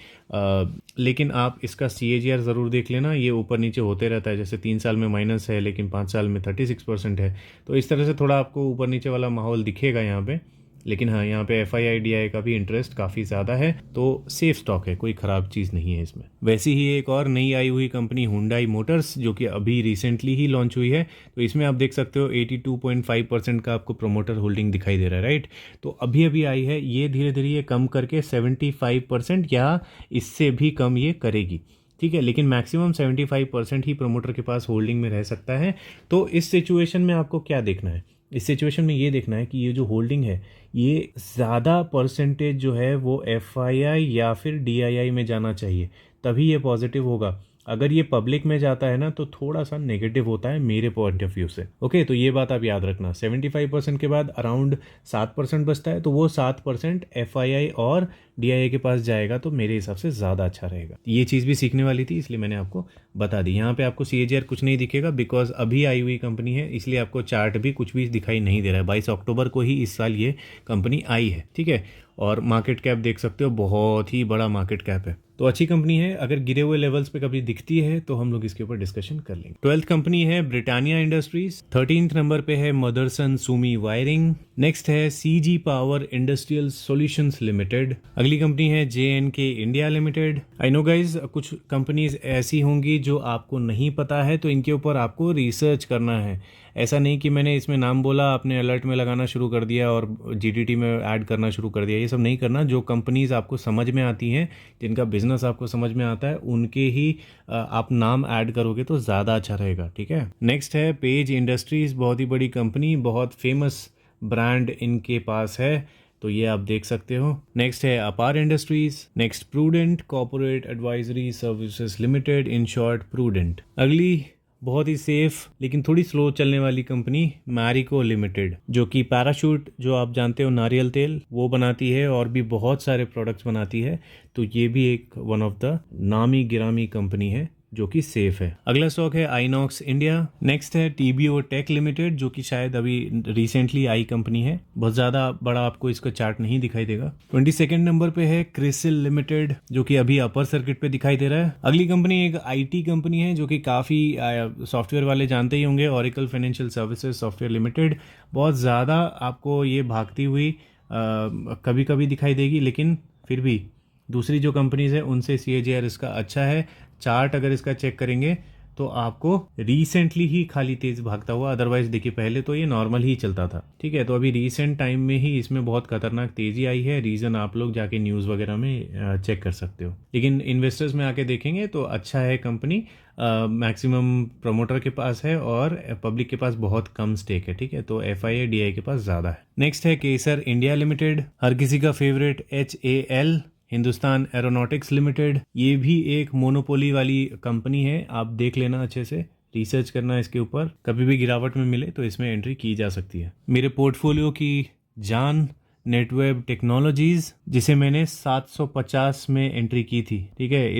लेकिन आप इसका CAGR ज़रूर देख लेना, ये ऊपर नीचे होते रहता है। जैसे 3 साल में माइनस है, लेकिन 5 साल में 36% है। तो इस तरह से थोड़ा आपको ऊपर नीचे वाला माहौल दिखेगा यहाँ पे। लेकिन हाँ, यहाँ पे FIDI का भी इंटरेस्ट काफ़ी ज़्यादा है, तो सेफ स्टॉक है, कोई ख़राब चीज़ नहीं है इसमें। वैसी ही एक और नई आई हुई कंपनी हुंडई मोटर्स, जो कि अभी रिसेंटली ही लॉन्च हुई है। तो इसमें आप देख सकते हो 82.5% का आपको प्रोमोटर होल्डिंग दिखाई दे रहा है, राइट। तो अभी अभी आई है, ये धीरे धीरे ये कम करके 75% या इससे भी कम ये करेगी, ठीक है। लेकिन मैक्सिमम 75% ही प्रमोटर के पास होल्डिंग में रह सकता है। तो इस सिचुएशन में आपको क्या देखना है? इस सिचुएशन में ये देखना है कि ये जो होल्डिंग है, ये ज़्यादा परसेंटेज जो है वो FII या फिर DII में जाना चाहिए, तभी ये पॉजिटिव होगा। अगर ये पब्लिक में जाता है ना तो थोड़ा सा नेगेटिव होता है मेरे पॉइंट ऑफ व्यू से। ओके, तो ये बात आप याद रखना। 75% के बाद अराउंड 7% बचता है, तो वो 7% FII और DIA के पास जाएगा, तो मेरे हिसाब से ज़्यादा अच्छा रहेगा। ये चीज़ भी सीखने वाली थी, इसलिए मैंने आपको बता दी। यहाँ पे आपको CAGR कुछ नहीं दिखेगा बिकॉज अभी आई हुई कंपनी है, इसलिए आपको चार्ट भी कुछ भी दिखाई नहीं दे रहा है। 22 अक्टूबर को ही इस साल ये कंपनी आई है, ठीक है। और मार्केट कैप देख सकते हो, बहुत ही बड़ा मार्केट कैप है, तो अच्छी कंपनी है। अगर गिरे हुए लेवल्स पे कभी दिखती है तो हम लोग इसके ऊपर डिस्कशन कर लेंगे। 12th कंपनी है ब्रिटानिया इंडस्ट्रीज। 13th नंबर पे है मदरसन सुमी वायरिंग। नेक्स्ट है CG power industrial solutions limited. अगली कंपनी है JNK India limited. I know guys, कुछ कंपनीज ऐसी होंगी जो आपको नहीं पता है, तो इनके ऊपर आपको रिसर्च करना है। ऐसा नहीं कि मैंने इसमें नाम बोला, आपने अलर्ट में लगाना शुरू कर दिया और GTT में ऐड करना शुरू कर दिया। ये सब नहीं करना। जो कंपनीज आपको समझ में आती हैं, जिनका बिजनेस आपको समझ में आता है, उनके ही आप नाम ऐड करोगे तो ज़्यादा अच्छा रहेगा, ठीक है। नेक्स्ट है पेज इंडस्ट्रीज। बहुत ही बड़ी कंपनी, बहुत फेमस ब्रांड इनके पास है, तो ये आप देख सकते हो। नेक्स्ट है अपार industries. Next prudent corporate advisory services limited, in short prudent. अगली बहुत ही सेफ लेकिन थोड़ी स्लो चलने वाली कंपनी मैरिको लिमिटेड, जो कि पैराशूट, जो आप जानते हो नारियल तेल, वो बनाती है और भी बहुत सारे प्रोडक्ट्स बनाती है। तो ये भी एक वन ऑफ द नामी गिरामी कंपनी है जो कि सेफ है। अगला स्टॉक है आइनॉक्स इंडिया। नेक्स्ट है TBO टेक लिमिटेड, जो कि शायद अभी रिसेंटली आई कंपनी है। बहुत ज़्यादा बड़ा आपको इसका चार्ट नहीं दिखाई देगा। 22nd नंबर पे है क्रिसिल लिमिटेड, जो कि अभी अपर सर्किट पे दिखाई दे रहा है। अगली कंपनी एक IT कंपनी है जो कि काफ़ी सॉफ्टवेयर वाले जानते ही होंगे, Oracle financial services software limited. बहुत ज़्यादा आपको ये भागती हुई कभी कभी दिखाई देगी, लेकिन फिर भी दूसरी जो कंपनीज है उनसे CAGR इसका अच्छा है। चार्ट अगर इसका चेक करेंगे तो आपको रिसेंटली ही खाली तेज भागता हुआ, अदरवाइज देखिए पहले तो ये नॉर्मल ही चलता था, ठीक है। तो अभी रिसेंट टाइम में ही इसमें बहुत खतरनाक तेजी आई है। रीज़न आप लोग जाके न्यूज़ वगैरह में चेक कर सकते हो, लेकिन इन्वेस्टर्स में आके देखेंगे तो अच्छा है कंपनी। मैक्सिमम प्रमोटर के पास है और पब्लिक के पास बहुत कम स्टेक है, ठीक है। तो FII DI के पास ज़्यादा है। नेक्स्ट है केसर इंडिया लिमिटेड, हर किसी का favourite HAL Hindustan aeronautics limited. ये भी एक मोनोपोली वाली कंपनी है, आप देख लेना अच्छे से, रिसर्च करना इसके ऊपर। कभी भी गिरावट में मिले तो इसमें एंट्री की जा सकती है। मेरे पोर्टफोलियो की जान नेटवेब टेक्नोलॉजीज, जिसे मैंने 750 में एंट्री की थी, ठीक है।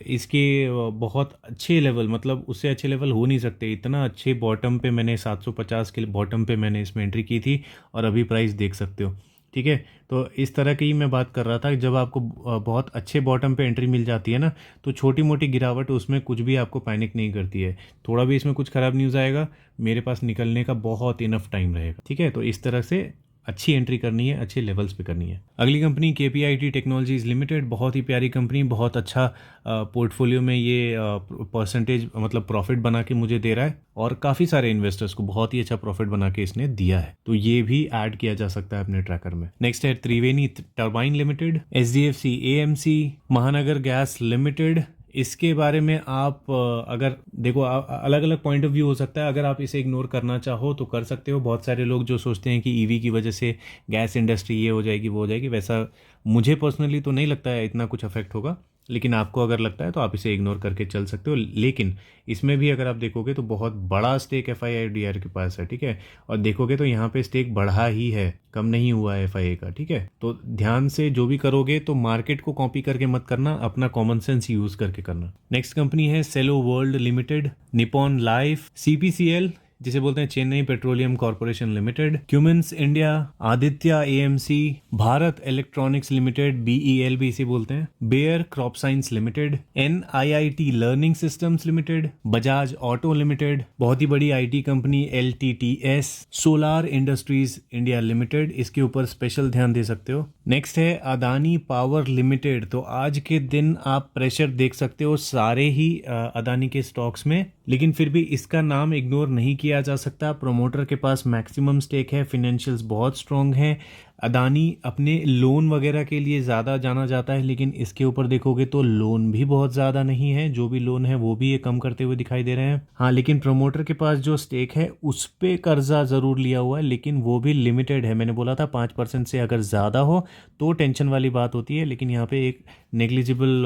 इसके बहुत अच्छे लेवल, मतलब उससे अच्छे लेवल हो नहीं सकते। इतना अच्छे बॉटम पे मैंने 750 के बॉटम पे मैंने इसमें एंट्री की थी और अभी प्राइस देख सकते हो, ठीक है। तो इस तरह की मैं बात कर रहा था, जब आपको बहुत अच्छे बॉटम पे एंट्री मिल जाती है ना, तो छोटी मोटी गिरावट उसमें कुछ भी आपको पैनिक नहीं करती है। थोड़ा भी इसमें कुछ ख़राब न्यूज़ आएगा, मेरे पास निकलने का बहुत इनफ टाइम रहेगा, ठीक है। तो इस तरह से अच्छी एंट्री करनी है, अच्छे लेवल्स पे करनी है। अगली कंपनी KPIT टेक्नोलॉजीज लिमिटेड, बहुत ही प्यारी कंपनी, बहुत अच्छा पोर्टफोलियो में ये परसेंटेज मतलब प्रॉफिट बना के मुझे दे रहा है, और काफ़ी सारे इन्वेस्टर्स को बहुत ही अच्छा प्रॉफिट बना के इसने दिया है, तो ये भी ऐड किया जा सकता है अपने ट्रैकर में। नेक्स्ट है त्रिवेणी टर्बाइन लिमिटेड, SDFC AMC, महानगर गैस लिमिटेड। इसके बारे में आप अगर देखो, अलग अलग पॉइंट ऑफ व्यू हो सकता है। अगर आप इसे इग्नोर करना चाहो तो कर सकते हो। बहुत सारे लोग जो सोचते हैं कि EV की वजह से गैस इंडस्ट्री ये हो जाएगी वो हो जाएगी, वैसा मुझे पर्सनली तो नहीं लगता है इतना कुछ अफेक्ट होगा, लेकिन आपको अगर लगता है तो आप इसे इग्नोर करके चल सकते हो। लेकिन इसमें भी अगर आप देखोगे तो बहुत बड़ा स्टेक FII DI के पास है, ठीक है। और देखोगे तो यहाँ पे स्टेक बढ़ा ही है, कम नहीं हुआ है FII का, ठीक है। तो ध्यान से जो भी करोगे तो मार्केट को कॉपी करके मत करना, अपना कॉमन सेंस यूज करके करना। नेक्स्ट कंपनी है Cello World Limited, Nippon Life, CPCL जिसे बोलते हैं Chennai Petroleum Corporation Limited, Cummins India, Aditya AMC, Bharat Electronics Limited BEL भी इसे बोलते हैं, Bayer Crop Science Limited, NIIT Learning Systems Limited, Bajaj Auto Limited, बहुत ही बड़ी IT company LTTS, Solar Industries India Limited, इसके ऊपर स्पेशल ध्यान दे सकते हो। नेक्स्ट है अदानी पावर लिमिटेड। तो आज के दिन आप प्रेशर देख सकते हो सारे ही अदानी के स्टॉक्स में, लेकिन फिर भी इसका नाम इग्नोर नहीं किया जा सकता। प्रोमोटर के पास मैक्सिमम स्टेक है, फिनेंशियल्स बहुत स्ट्रांग है। अदानी अपने लोन वगैरह के लिए ज़्यादा जाना जाता है, लेकिन इसके ऊपर देखोगे तो लोन भी बहुत ज़्यादा नहीं है, जो भी लोन है वो भी ये कम करते हुए दिखाई दे रहे हैं। हाँ, लेकिन प्रमोटर के पास जो स्टेक है उस पे कर्जा ज़रूर लिया हुआ है, लेकिन वो भी लिमिटेड है। मैंने बोला था 5% से अगर ज़्यादा हो तो टेंशन वाली बात होती है, लेकिन यहाँ पे एक नेग्लिजिबल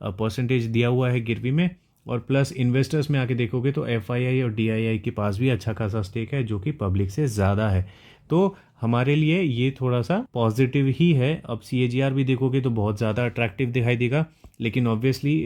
परसेंटेज दिया हुआ है गिरवी में, और प्लस इन्वेस्टर्स में आके देखोगे तो FII और DII के पास भी अच्छा खासा स्टेक है जो कि पब्लिक से ज़्यादा है। तो हमारे लिए ये थोड़ा सा पॉजिटिव ही है। अब CAGR भी देखोगे तो बहुत ज़्यादा अट्रैक्टिव दिखाई देगा, लेकिन ऑब्वियसली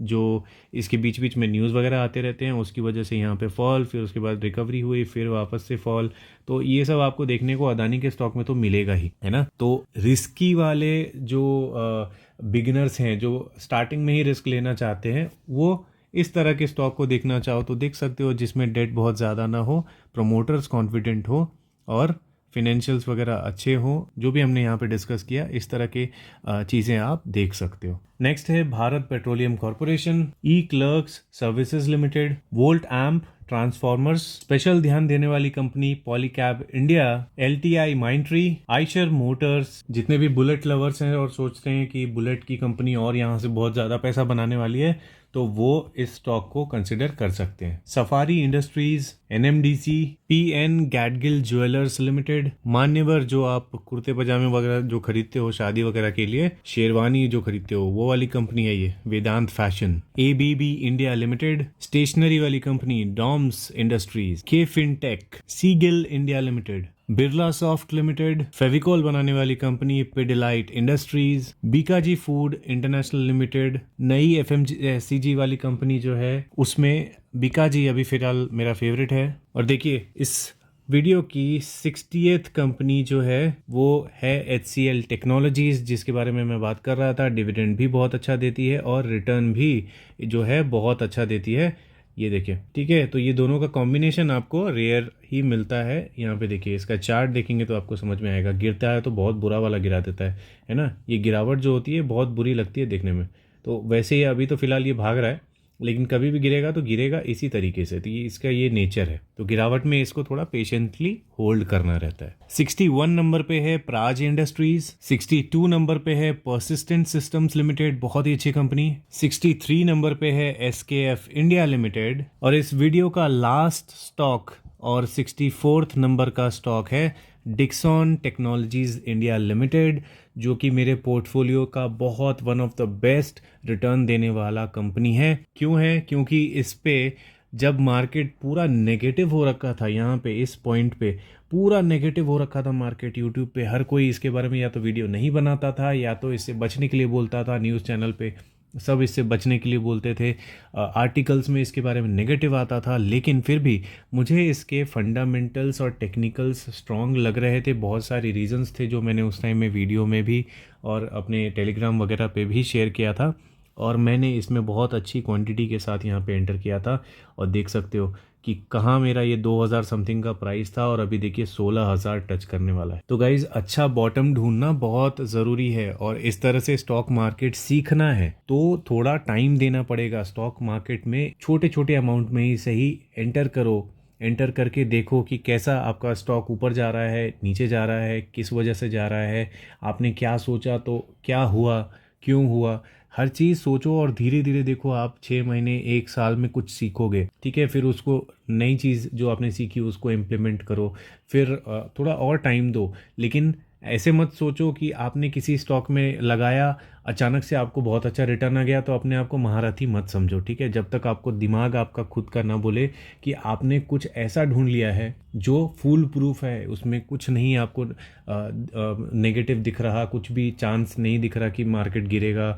जो इसके बीच बीच में न्यूज़ वगैरह आते रहते हैं उसकी वजह से यहाँ पे फॉल, फिर उसके बाद रिकवरी हुई, फिर वापस से फॉल, तो ये सब आपको देखने को अदानी के स्टॉक में तो मिलेगा ही, है ना। तो रिस्की वाले जो बिगिनर्स हैं, जो स्टार्टिंग में ही रिस्क लेना चाहते हैं, वो इस तरह के स्टॉक को देखना चाहो तो देख सकते हो, जिसमें डेट बहुत ज़्यादा ना हो, प्रमोटर्स कॉन्फिडेंट हो और फिनेंशियल्स वगैरह अच्छे हो। जो भी हमने यहाँ पे डिस्कस किया, इस तरह के चीज़ें आप देख सकते हो। नेक्स्ट है Bharat Petroleum Corporation, eClerx Services Limited, Voltamp Transformers, स्पेशल ध्यान देने वाली company Polycab India, LTI Mindtree, Eicher Motors. जितने भी बुलेट लवर्स हैं और सोचते हैं कि बुलेट की कंपनी और यहाँ से बहुत ज़्यादा पैसा बनाने वाली है, तो वो इस स्टॉक को कंसिडर कर सकते हैं। Safari Industries, NMDC, PN Gadgil jewellers limited, Manyavar जो आप कुर्ते पजामे वगैरह जो खरीदते हो शादी वगैरह के लिए, शेरवानी जो खरीदते हो वो वाली कंपनी है ये, Vedant Fashion, ABB India Limited, stationery वाली company Doms Industries, K Fintech, सीगिल India Limited, Birlasoft Limited, Fevicol बनाने वाली company Pidilite Industries, Bikaji Food International Limited, नई FMCG वाली कंपनी जो है उसमें बीकाजी अभी फिलहाल मेरा फेवरेट है। और देखिए इस वीडियो की 60th कंपनी जो है वो है HCL टेक्नोलॉजीज, जिसके बारे में मैं बात कर रहा था। डिविडेंड भी बहुत अच्छा देती है और रिटर्न भी जो है बहुत अच्छा देती है, ये देखिए, ठीक है। तो ये दोनों का कॉम्बिनेशन आपको रेयर ही मिलता है। यहाँ पे देखिए, इसका चार्ट देखेंगे तो आपको समझ में आएगा। गिरता है तो बहुत बुरा वाला गिरा देता है ना। ये गिरावट जो होती है बहुत बुरी लगती है देखने में। तो वैसे ही अभी तो फिलहाल ये भाग रहा है, लेकिन कभी भी गिरेगा तो गिरेगा इसी तरीके से। तो ये इसका ये नेचर है। तो गिरावट में इसको थोड़ा पेशेंटली होल्ड करना रहता है। 61 नंबर पे है प्राज इंडस्ट्रीज, 62 नंबर पे है परसिस्टेंट सिस्टम्स लिमिटेड, बहुत ही अच्छी कंपनी, 63 नंबर पे है SKF इंडिया लिमिटेड, और इस वीडियो का लास्ट स्टॉक और 64th नंबर का स्टॉक है डिक्सन टेक्नोलॉजीज इंडिया लिमिटेड, जो कि मेरे पोर्टफोलियो का बहुत one of the best return देने वाला कंपनी है। क्यों है? क्योंकि इस पे जब मार्केट पूरा नेगेटिव हो रखा था, यहाँ पे इस पॉइंट पे पूरा नेगेटिव हो रखा था मार्केट, यूट्यूब पे हर कोई इसके बारे में या तो वीडियो नहीं बनाता था या तो इससे बचने के लिए बोलता था। न्यूज़ चैनल पे सब इससे बचने के लिए बोलते थे, आर्टिकल्स में इसके बारे में नेगेटिव आता था, लेकिन फिर भी मुझे इसके फंडामेंटल्स और टेक्निकल्स स्ट्रॉन्ग लग रहे थे। बहुत सारी रीजंस थे जो मैंने उस टाइम में वीडियो में भी और अपने टेलीग्राम वगैरह पे भी शेयर किया था, और मैंने इसमें बहुत अच्छी क्वांटिटी के साथ यहाँ पे एंटर किया था। और देख सकते हो कि कहाँ मेरा ये 2000 समथिंग का प्राइस था और अभी देखिए 16,000 टच करने वाला है। तो गाइज, अच्छा बॉटम ढूंढना बहुत ज़रूरी है और इस तरह से स्टॉक मार्केट सीखना है तो थोड़ा टाइम देना पड़ेगा। स्टॉक मार्केट में छोटे छोटे अमाउंट में ही सही एंटर करो, एंटर करके देखो कि कैसा आपका स्टॉक ऊपर जा रहा है, नीचे जा रहा है, किस वजह से जा रहा है, आपने क्या सोचा तो क्या हुआ, क्यों हुआ। हर चीज़ सोचो और धीरे धीरे देखो। आप 6 महीने 1 साल में कुछ सीखोगे, ठीक है, फिर उसको नई चीज़ जो आपने सीखी उसको इम्प्लीमेंट करो, फिर थोड़ा और टाइम दो। लेकिन ऐसे मत सोचो कि आपने किसी स्टॉक में लगाया, अचानक से आपको बहुत अच्छा रिटर्न आ गया तो अपने आप को महारथी मत समझो, ठीक है। जब तक आपको दिमाग आपका खुद का ना बोले कि आपने कुछ ऐसा ढूंढ लिया है जो फूल प्रूफ है, उसमें कुछ नहीं आपको नेगेटिव दिख रहा, कुछ भी चांस नहीं दिख रहा कि मार्केट गिरेगा,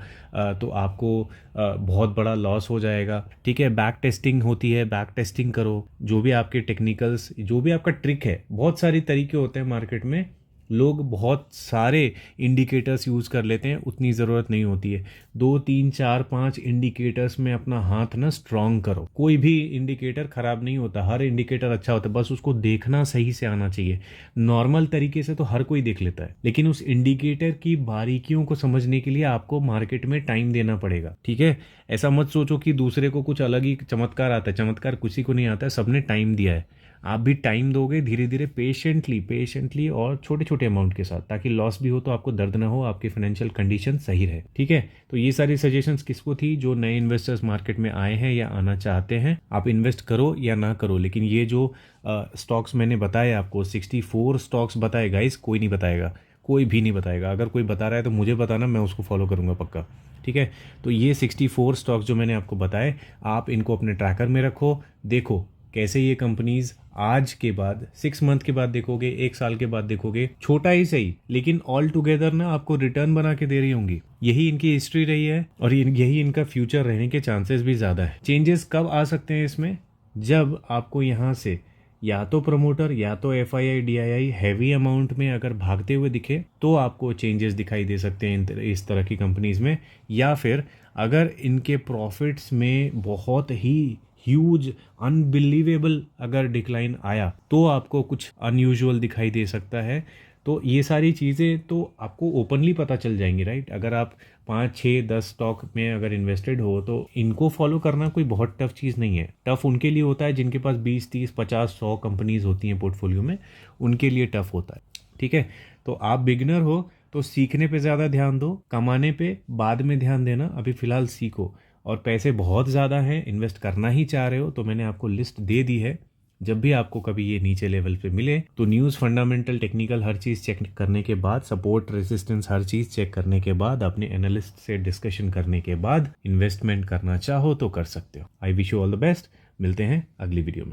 तो आपको बहुत बड़ा लॉस हो जाएगा, ठीक है। बैक टेस्टिंग होती है, बैक टेस्टिंग करो। जो भी आपके टेक्निकल्स, जो भी आपका ट्रिक है, बहुत सारी तरीके होते हैं मार्केट में। लोग बहुत सारे इंडिकेटर्स यूज़ कर लेते हैं, उतनी ज़रूरत नहीं होती है। 2 3 4 5 इंडिकेटर्स में अपना हाथ ना स्ट्रॉन्ग करो। कोई भी इंडिकेटर ख़राब नहीं होता, हर इंडिकेटर अच्छा होता है, बस उसको देखना सही से आना चाहिए। नॉर्मल तरीके से तो हर कोई देख लेता है, लेकिन उस इंडिकेटर की बारीकियों को समझने के लिए आपको मार्केट में टाइम देना पड़ेगा, ठीक है। ऐसा मत सोचो कि दूसरे को कुछ अलग ही चमत्कार आता है। चमत्कार किसी को नहीं आता है, सबने टाइम दिया है। आप भी टाइम दोगे, धीरे धीरे पेशेंटली और छोटे छोटे अमाउंट के साथ, ताकि लॉस भी हो तो आपको दर्द ना हो, आपकी फाइनेंशियल कंडीशन सही रहे, ठीक है। तो ये सारी सजेशंस किसको थी? जो नए इन्वेस्टर्स मार्केट में आए हैं या आना चाहते हैं। आप इन्वेस्ट करो या ना करो, लेकिन ये जो स्टॉक्स मैंने बताए आपको, 64 स्टॉक्स बताए गाइस, कोई नहीं बताएगा। कोई भी नहीं बताएगा। अगर कोई बता रहा है तो मुझे बताना, मैं उसको फॉलो करूँगा पक्का। ठीक है, तो ये 64 स्टॉक्स जो मैंने आपको बताए, आप इनको अपने ट्रैकर में रखो। देखो कैसे ये कंपनीज आज के बाद 6 मंथ के बाद देखोगे, 1 साल के बाद देखोगे, छोटा ही सही लेकिन ऑल टुगेदर ना आपको रिटर्न बना के दे रही होंगी। यही इनकी हिस्ट्री रही है और यही इनका फ्यूचर रहने के चांसेस भी ज़्यादा है। चेंजेस कब आ सकते हैं इसमें? जब आपको यहाँ से या तो प्रमोटर या तो FII DII हैवी अमाउंट में अगर भागते हुए दिखे तो आपको चेंजेस दिखाई दे सकते हैं इस तरह की कंपनीज में, या फिर अगर इनके प्रॉफिट्स में बहुत ही ह्यूज अनबिलीवेबल अगर डिक्लाइन आया तो आपको कुछ अनयूजुअल दिखाई दे सकता है। तो ये सारी चीज़ें तो आपको ओपनली पता चल जाएंगी, राइट? अगर आप 5, 6, 10 स्टॉक में अगर इन्वेस्टेड हो तो इनको फॉलो करना कोई बहुत टफ चीज़ नहीं है। टफ उनके लिए होता है जिनके पास 20, 30, 50, 100 कंपनीज होती हैं पोर्टफोलियो में, उनके लिए टफ होता है। ठीक है, तो आप बिगनर हो तो सीखने पे ज़्यादा ध्यान दो, कमाने पे बाद में ध्यान देना, अभी फ़िलहाल सीखो। और पैसे बहुत ज़्यादा हैं, इन्वेस्ट करना ही चाह रहे हो तो मैंने आपको लिस्ट दे दी है। जब भी आपको कभी ये नीचे लेवल पे मिले तो न्यूज़, फंडामेंटल, टेक्निकल हर चीज़ चेक करने के बाद, सपोर्ट, रेजिस्टेंस हर चीज़ चेक करने के बाद, अपने एनालिस्ट से डिस्कशन करने के बाद इन्वेस्टमेंट करना चाहो तो कर सकते हो। I wish you all the best. मिलते हैं अगली वीडियो में।